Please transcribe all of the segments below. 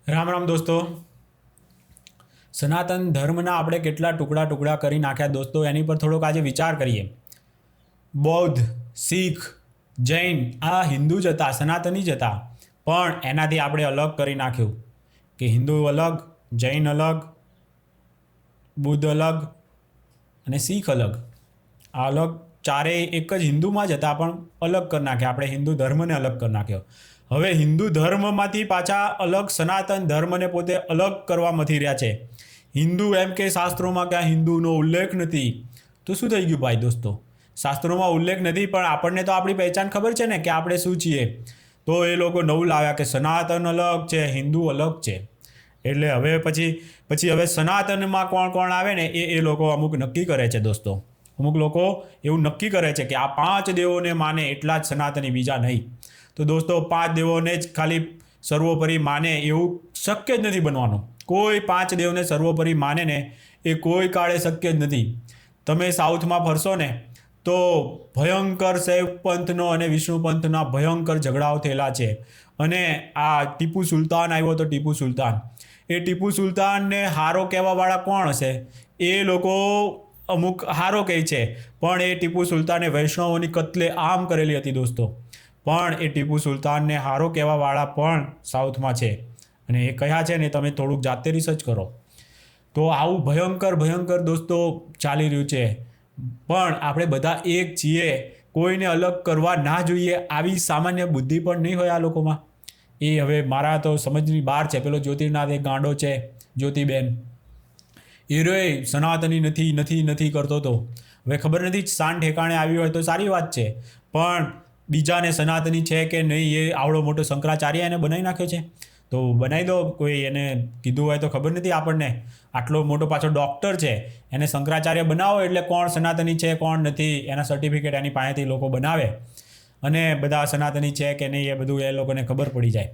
રામ રામ દોસ્તો. સનાતન ધર્મના આપણે કેટલા ટુકડા ટુકડા કરી નાખ્યા દોસ્તો, એની પર થોડોક આજે વિચાર કરીએ. બૌદ્ધ, શીખ, જૈન આ હિન્દુ જ હતા, સનાતની જ હતા, પણ એનાથી આપણે અલગ કરી નાખ્યું કે હિન્દુ અલગ, જૈન અલગ, બુદ્ધ અલગ અને શીખ અલગ. આ અલગ ચારેય એક જ હિન્દુમાં જ હતા, પણ અલગ કરી નાખ્યા. આપણે હિન્દુ ધર્મને અલગ કરી નાખ્યો. હવે હિન્દુ ધર્મમાંથી પાછા અલગ સનાતન ધર્મને પોતે અલગ કરવા મથી રહ્યા છે. હિન્દુ એમ કે શાસ્ત્રોમાં કે આ હિન્દુનો ઉલ્લેખ નથી, તો શું થઈ ગયું ભાઈ દોસ્તો? શાસ્ત્રોમાં ઉલ્લેખ નથી, પણ આપણને તો આપણી પહેચાન ખબર છે ને કે આપણે શું છીએ. તો એ લોકો નવું લાવ્યા કે સનાતન અલગ છે, હિન્દુ અલગ છે. એટલે હવે પછી હવે સનાતનમાં કોણ કોણ આવે ને એ લોકો અમુક નક્કી કરે છે દોસ્તો. અમુક લોકો એવું નક્કી કરે છે કે આ 5 દેવોને માને એટલા જ સનાતની, બીજા નહીં. તો દોસ્તો 5 દેવોને જ ખાલી સર્વોપરી માને એવું શક્ય જ નથી બનવાનું. કોઈ 5 દેવને સર્વોપરી માને ને એ કોઈ કાળે શક્ય જ નથી. તમે સાઉથમાં ફરશો ને તો ભયંકર શૈવ પંથનો અને વિષ્ણુ પંથના ભયંકર ઝઘડાઓ થયેલા છે. અને આ ટીપુ સુલતાન આવ્યો તો ટીપુ સુલતાન, એ ટીપુ સુલતાનને હારો કહેવાવાળા કોણ હશે? એ લોકો અમુક હારો કહે છે, પણ એ ટીપુ સુલતાને વૈષ્ણવોની કત્લે આમ કરેલી હતી દોસ્તો. પણ એ ટીપુ સુલતાનને હારો કહેવાવાળા પણ સાઉથમાં છે, અને એ કયા છે ને તમે થોડુંક જાતે રિસર્ચ કરો. તો આવું ભયંકર દોસ્તો ચાલી રહ્યું છે. પણ આપણે બધા એક છીએ, કોઈને અલગ કરવા ના જોઈએ, આવી સામાન્ય બુદ્ધિ પણ નહીં હોય આ લોકોમાં. એ હવે મારા તો સમજની બહાર છે. પેલો જ્યોતિર્નાથ એક ગાંડો છે, જ્યોતિબેન, એ રે સનાતની નથી કરતો હતો. હવે ખબર નથી શાન ઠેકાણે આવી હોય તો સારી વાત છે, પણ બીજાને સનાતની છે કે નહીં એ આવડો મોટો શંકરાચાર્ય એને બનાવી નાખ્યો છે. તો બનાવી દો, કોઈ એને કીધું હોય તો ખબર નથી આપણને. આટલો મોટો પાછો ડૉક્ટર છે, એને શંકરાચાર્ય બનાવો એટલે કોણ સનાતની છે કોણ નથી એના સર્ટિફિકેટ એની પાસેથી લોકો બનાવે, અને બધા સનાતની છે કે નહીં એ બધું એ લોકોને ખબર પડી જાય.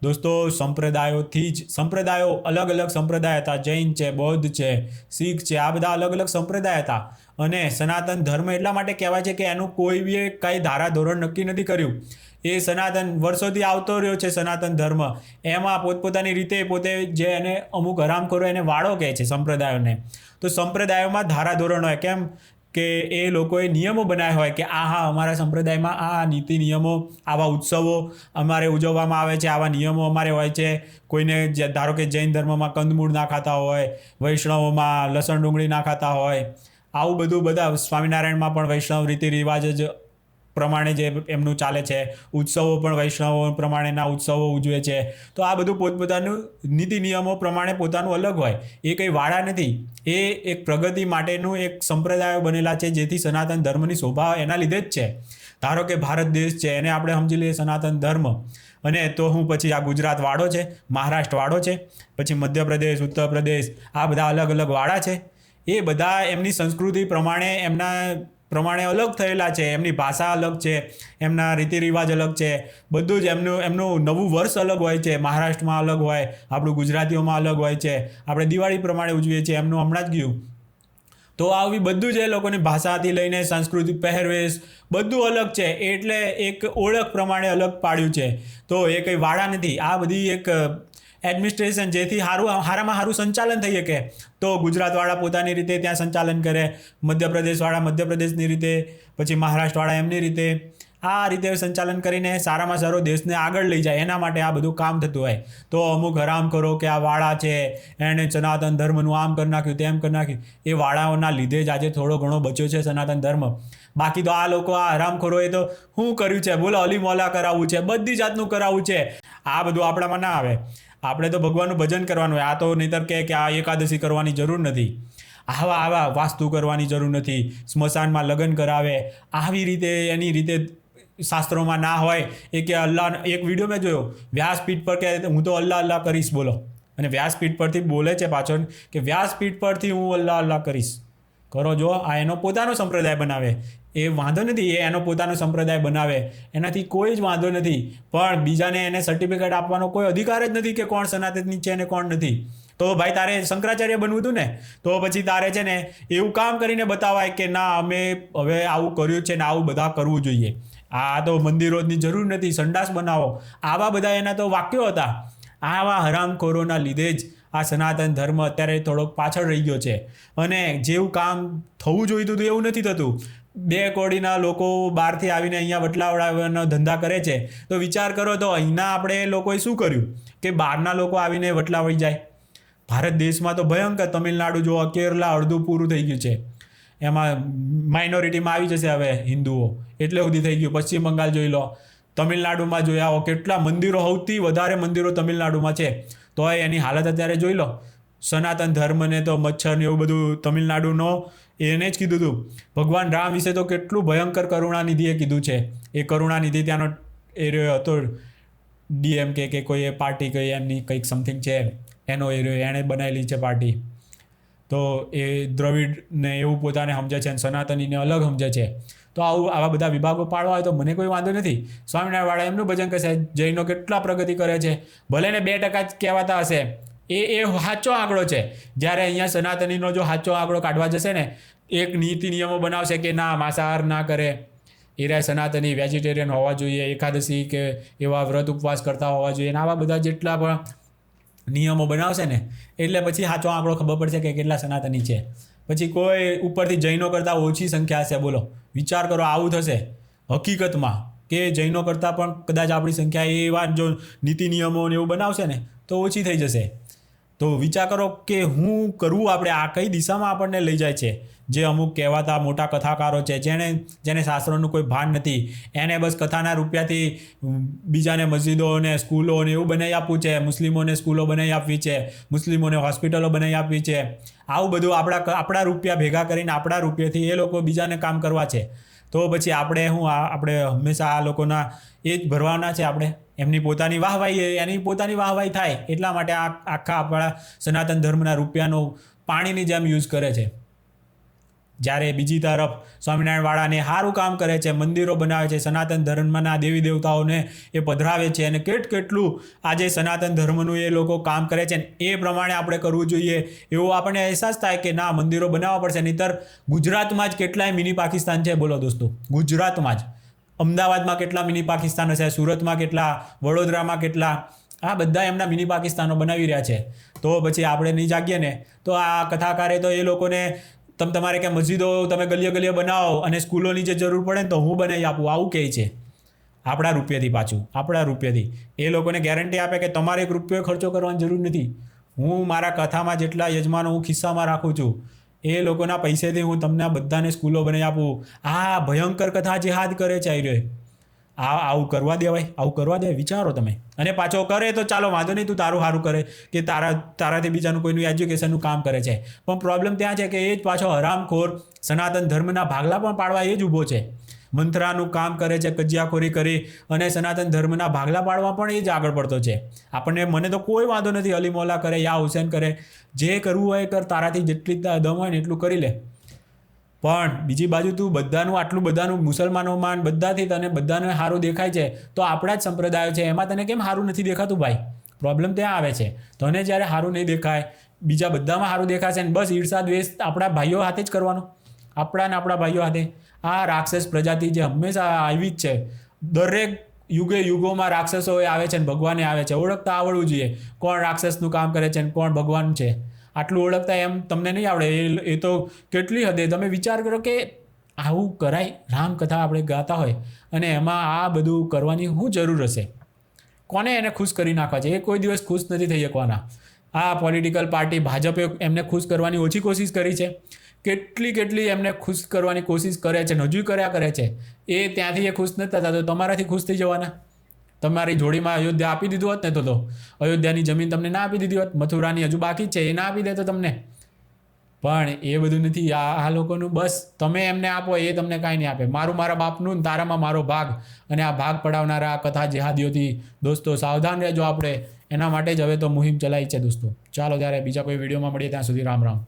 દોસ્તો સંપ્રદાયો અલગ અલગ સંપ્રદાય હતા. જૈન છે, બૌદ્ધ છે, શીખ છે, આ બધા અલગ અલગ સંપ્રદાય હતા. અને સનાતન ધર્મ એટલા માટે કહેવાય છે કે એનું કોઈ બી કાંઈ ધારાધોરણ નક્કી નથી કર્યું. એ સનાતન વર્ષોથી આવતો રહ્યો છે. સનાતન ધર્મ એમાં પોતપોતાની રીતે પોતે જે એને અમુક હરામખોરો એને વાળો કહે છે સંપ્રદાયોને. તો સંપ્રદાયોમાં ધારાધોરણ હોય, કેમ કે એ લોકોએ નિયમો બનાવ્યા હોય કે હા અમારા સંપ્રદાયમાં આ નીતિ નિયમો, આવા ઉત્સવો અમારે ઉજવવામાં આવે છે, આવા નિયમો અમારે હોય છે. કોઈને ધારો કે જૈન ધર્મમાં કંદમૂળ ના ખાતા હોય, વૈષ્ણવોમાં લસણ ડુંગળી ના ખાતા હોય, આવું બધું બધા સ્વામિનારાયણમાં પણ વૈષ્ણવ રીતિ રિવાજ જ પ્રમાણે જે એમનું ચાલે છે. ઉત્સવો પણ વૈષ્ણવો પ્રમાણેના ઉત્સવો ઉજવે છે. તો આ બધું પોતપોતાનું નીતિ નિયમો પ્રમાણે પોતાનું અલગ હોય. એ કંઈ વાળા નથી, એ એક પ્રગતિ માટેનું એક સંપ્રદાયો બનેલા છે, જેથી સનાતન ધર્મની શોભા એના લીધે જ છે. ધારો કે ભારત દેશ છે, એને આપણે સમજી લઈએ સનાતન ધર્મ, અને તો હું પછી આ ગુજરાત વાળો છે, મહારાષ્ટ્ર વાળો છે, પછી મધ્યપ્રદેશ, ઉત્તર પ્રદેશ, આ બધા અલગ અલગ વાળા છે. એ બધા એમની સંસ્કૃતિ પ્રમાણે એમના પ્રમાણે અલગ થયેલા છે. એમની ભાષા અલગ છે, એમના રીતિ રિવાજ અલગ છે, બધું જ એમનું નવું વર્ષ અલગ હોય છે. મહારાષ્ટ્રમાં અલગ હોય, આપણું ગુજરાતીઓમાં અલગ હોય છે. આપણે દિવાળી પ્રમાણે ઉજવીએ છીએ, એમનું હમણાં જ ગયું. તો આવી બધું જ એ લોકોની ભાષાથી લઈને સાંસ્કૃતિક પહેરવેશ બધું અલગ છે. એટલે એક ઓળખ પ્રમાણે અલગ પાડ્યું છે. તો એ કંઈ વાળા નથી. આ બધી એક એડમિનિસ્ટ્રેશન, જેથી હારામાં સારું સંચાલન થઈ શકે. તો ગુજરાતવાળા પોતાની રીતે ત્યાં સંચાલન કરે, મધ્યપ્રદેશવાળા મધ્યપ્રદેશની રીતે, પછી મહારાષ્ટ્રવાળા એમની રીતે, આ રીતે સંચાલન કરીને સારામાં સારો દેશને આગળ લઈ જાય. એના માટે આ બધું કામ થતું હોય. તો અમુક હરામ કરો કે આ વાળા છે, એણે સનાતન ધર્મનું આમ કરી નાખ્યું, તેમ કરી નાખ્યું. એ વાળાઓના લીધે જ આજે થોડો ઘણો બચ્યો છે સનાતન ધર્મ. બાકી તો આ લોકો, આ હરામખોરોએ તો શું કર્યું છે? બોલો, અલી મોલા કરાવવું છે, બધી જાતનું કરાવવું છે. આ બધું આપણામાં ના આવે. આપણે તો ભગવાનનું ભજન કરવાનું હોય. આ તો નહીંતર કે આ એકાદશી કરવાની જરૂર નથી, આવા વાસ્તુ કરવાની જરૂર નથી, સ્મશાનમાં લગ્ન કરાવે, આવી રીતે એની રીતે શાસ્ત્રોમાં ના હોય. એ કે અલ્લાહ, એક વિડીયો મેં જોયો વ્યાસપીઠ પર કે હું તો અલ્લાહ કરીશ, બોલો. અને વ્યાસપીઠ પરથી બોલે છે પાછળ કે વ્યાસપીઠ પરથી હું અલ્લાહ કરીશ. કરો જો, આ એનો પોતાનો સંપ્રદાય બનાવે. એ વાંધો નથી, એ એનો પોતાનો સંપ્રદાય બનાવે, એનાથી કોઈ જ વાંધો નથી. પણ બીજાને એને સર્ટિફિકેટ આપવાનો કોઈ અધિકાર જ નથી કે કોણ સનાતની છે અને કોણ નથી. તો ભાઈ તારે શંકરાચાર્ય બનવું હતું ને, તો પછી તારે છે ને એવું કામ કરીને બતાવાય કે ના અમે હવે આવું કર્યું છે ને આવું બધા કરવું જોઈએ. આ તો મંદિરોની જરૂર નથી, સંડાસ બનાવો, આવા બધા એના તો વાક્યો હતા. આવા હરામખોરોના લીધે જ આ સનાતન ધર્મ અત્યારે થોડોક પાછળ રહી ગયો છે અને જેવું કામ થવું જોઈતું હતું એવું નથી થતું. 2 કોડીના લોકો બહારથી આવીને અહીંયા વટલાવડાવવાનો ધંધા કરે છે. તો વિચાર કરો તો અહીંના આપણે લોકોએ શું કર્યું કે બહારના લોકો આવીને વટલાવડી જાય. ભારત દેશમાં તો ભયંકર, તમિલનાડુ જો, કેરલા અડધું પૂરું થઈ ગયું છે. એમાં માઇનોરિટીમાં આવી જશે હવે હિન્દુઓ, એટલે સુધી થઈ ગયું. પશ્ચિમ બંગાળ જોઈ લો, તમિલનાડુમાં જોઈ આવો, કેટલા મંદિરો, સૌથી વધારે મંદિરો તમિલનાડુમાં છે. તો એની હાલત અત્યારે જોઈ લો. સનાતન ધર્મને તો મચ્છર ને એવું બધું તમિલનાડુનો એને જ કીધું હતું. ભગવાન રામ વિશે તો કેટલું ભયંકર કરુણાનિધિએ કીધું છે. એ કરુણાનિધિ ત્યાંનો એરિયો હતો, DMK કે કોઈ એ પાર્ટી કઈ એમની કંઈક સમથિંગ છે એનો એરિયો, એણે બનાવેલી છે પાર્ટી. તો એ દ્રવિડને એવું પોતાને સમજે છે અને સનાતનીને અલગ સમજે છે. તો આવા બધા વિભાગો પાડવા હોય તો મને કોઈ વાંધો નથી. સ્વામિનારાયણવાળા એમનું ભજન કરશે, જૈનો કેટલા પ્રગતિ કરે છે, ભલે ને 2% જ કહેવાતા હશે, એ સાચો આંકડો છે. જ્યારે અહીંયા સનાતનીનો જો સાચો આંકડો કાઢવા જશે ને, એક નીતિ નિયમો બનાવશે કે ના માંસાહાર ના કરે, એ રહ્યા સનાતની વેજીટેરિયન હોવા જોઈએ, એકાદશી કે એવા વ્રત ઉપવાસ કરતા હોવા જોઈએ, અને આવા બધા જેટલા પણ નિયમો બનાવશે ને, એટલે પછી સાચો આંકડો ખબર પડશે કે કેટલા સનાતની છે. પછી કોઈ ઉપરથી જૈનો કરતાં ઓછી સંખ્યા હશે. બોલો, વિચાર કરો, આવું થશે હકીકતમાં કે જૈનો કરતાં પણ કદાચ આપણી સંખ્યા એવા જો નીતિ નિયમો ને એવું બનાવશે ને તો ઓછી થઈ જશે. તો વિચાર કરો કે હું કરવું આપણે, આ કઈ દિશામાં આપણને લઈ જાય છે. જે અમુક કહેવાતા મોટા કથાકારો છે, જેને શાસ્ત્રોનું કોઈ ભાન નથી, એને બસ કથાના રૂપિયાથી બીજાને મસ્જિદો અને સ્કૂલો ને એવું બનાવી આપવું છે, મુસ્લિમોને સ્કૂલો બનાવી આપવી છે, મુસ્લિમોને હોસ્પિટલો બનાવી આપવી છે. આવું બધું આપણા રૂપિયા ભેગા કરીને આપણા રૂપિયાથી એ લોકો બીજાને કામ કરવા છે. તો પછી આપણે હંમેશા આ લોકોના એ જ ભરવાના છે. આપણે એમની પોતાની વાહવાહી થાય એટલા માટે આખા આપણા સનાતન ધર્મના રૂપિયાનો પાણીની જેમ યુઝ કરે છે. જ્યારે બીજી તરફ સ્વામિનારાયણવાળાને સારું કામ કરે છે, મંદિરો બનાવે છે, સનાતન ધર્મના દેવી દેવતાઓને એ પધરાવે છે, અને કેટલું આજે સનાતન ધર્મનું એ લોકો કામ કરે છે. એ પ્રમાણે આપણે કરવું જોઈએ એવો આપણને અહેસાસ થાય કે ના, મંદિરો બનાવવા પડશે. નહીંતર ગુજરાતમાં જ કેટલાય મિની પાકિસ્તાન છે. બોલો દોસ્તો, ગુજરાતમાં જ, અમદાવાદમાં કેટલા મિની પાકિસ્તાન હશે, સુરતમાં કેટલા, વડોદરામાં કેટલા, આ બધા એમના મિની પાકિસ્તાનો બનાવી રહ્યા છે. તો પછી આપણે નહીં જાગીએ ને તો આ કથાકારે તો એ લોકોને તમારે કે મસ્જિદો તમે ગલીએ બનાવો અને સ્કૂલોની જે જરૂર પડે ને તો હું બનાવી આપું, આવું કહે છે. આપણા રૂપિયાથી એ લોકોને ગેરંટી આપે કે તમારે 1 રૂપિયો ખર્ચો કરવાની જરૂર નથી. હું મારા કથામાં જેટલા યજમાનો હું ખિસ્સામાં રાખું છું, એ લોકોના પૈસેથી હું તમને બધાને સ્કૂલો બનાવી આપું. આ ભયંકર કથા જેહાદ કરે છે. આવું કરવા દેવાય? વિચારો તમે. અને પાછો કરે તો ચાલો વાંધો નહીં, તું તારું સારું કરે કે તારાથી બીજાનું કોઈનું એજ્યુકેશનનું કામ કરે છે. પણ પ્રોબ્લેમ ત્યાં છે કે એ જ પાછો હરામખોર સનાતન ધર્મના ભાગલા પણ પાડવા એ જ ઊભો છે. મંત્રાનું કામ કરે છે, કજિયાખોરી કરી અને સનાતન ધર્મના ભાગલા પાડવા પણ એ જ આગળ પડતો છે. મને તો કોઈ વાંધો નથી, અલી મોલા કરે યા હુસેન કરે, જે કરવું હોય કર, તારાથી જેટલી દમ હોય ને એટલું કરી લે. પણ બીજી બાજુ તું આટલું બધાનું મુસલમાનોમાં બધાથી તને બધાને સારું દેખાય છે, તો આપણા જ સંપ્રદાયો છે એમાં તને કેમ સારું નથી દેખાતું ભાઈ? પ્રોબ્લેમ ત્યાં આવે છે. તને જ્યારે સારું નહીં દેખાય, બીજા બધામાં સારું દેખાશે ને બસ ઈર્ષા દ્વેષ આપણા ભાઈઓ હાથે જ કરવાનો, આપણા ભાઈઓ હાથે. આ રાક્ષસ પ્રજાતિ જે હંમેશા આવી જ છે, દરેક યુગોમાં રાક્ષસો આવે છે ને ભગવાને આવે છે. ઓળખતા આવડવું જોઈએ કોણ રાક્ષસનું કામ કરે છે ને કોણ ભગવાન છે. આટલું ઓળખતા એમ તમને નહીં આવડે એ તો કેટલી હદે. તમે વિચાર કરો કે આવું કરાય, રામકથા આપણે ગાતા હોય અને એમાં આ બધું કરવાની શું જરૂર હશે? કોને એને ખુશ કરી નાખવા છે? એ કોઈ દિવસ ખુશ નથી થઈ શકવાના. આ પોલિટિકલ પાર્ટી ભાજપે એમને ખુશ કરવાની ઓછી કોશિશ કરી છે. કેટલી એમને ખુશ કરવાની કોશિશ કરે છે, હજુ કર્યા કરે છે. એ ત્યાંથી એ ખુશ નથી થતા તો તમારાથી ખુશ થઈ જવાના. તમારી જોડીમાં અયોધ્યા આપી દીધું હોત ને તો અયોધ્યાની જમીન તમને ના આપી દીધી હોત, મથુરાની હજુ બાકી છે એ ના આપી દે તો તમને. પણ એ બધું નથી. આ લોકોનું બસ તમે એમને આપો એ તમને કાંઈ નહીં આપે. મારા બાપનું ને તારામાં મારો ભાગ. અને આ ભાગ પડાવનારા કથા જેહાદીઓથી દોસ્તો સાવધાન રહેજો. આપણે એના માટે જ હવે તો મુહિમ ચલાવી છે દોસ્તો. ચાલો ત્યારે બીજા કોઈ વિડીયોમાં મળીએ, ત્યાં સુધી રામ રામ.